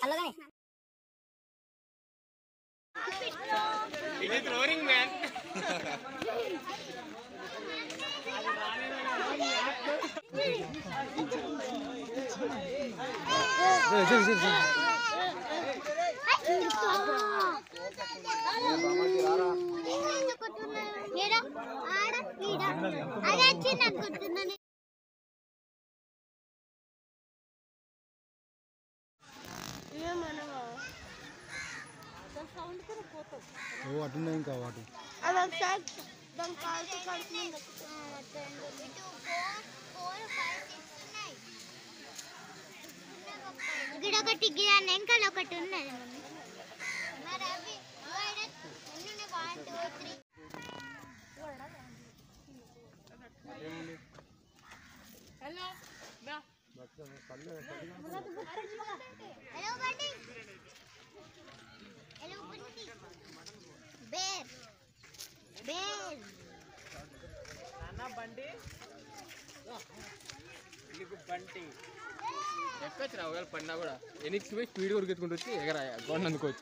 అలాగే It is roaring, man. అటున్నాయి ఇంకా వాటి ఇక్కడ ఒకటి గిరాన్ని వెంకలు ఒకటి ఉన్నది ఎక్కచ్చు రా ఒకవేళ పడినా కూడా ఎనిక్స్ పోయి స్పీడ్ ఉరికెత్తుకుంటూ వచ్చి ఎగరా గొండ అందుకోవచ్చు.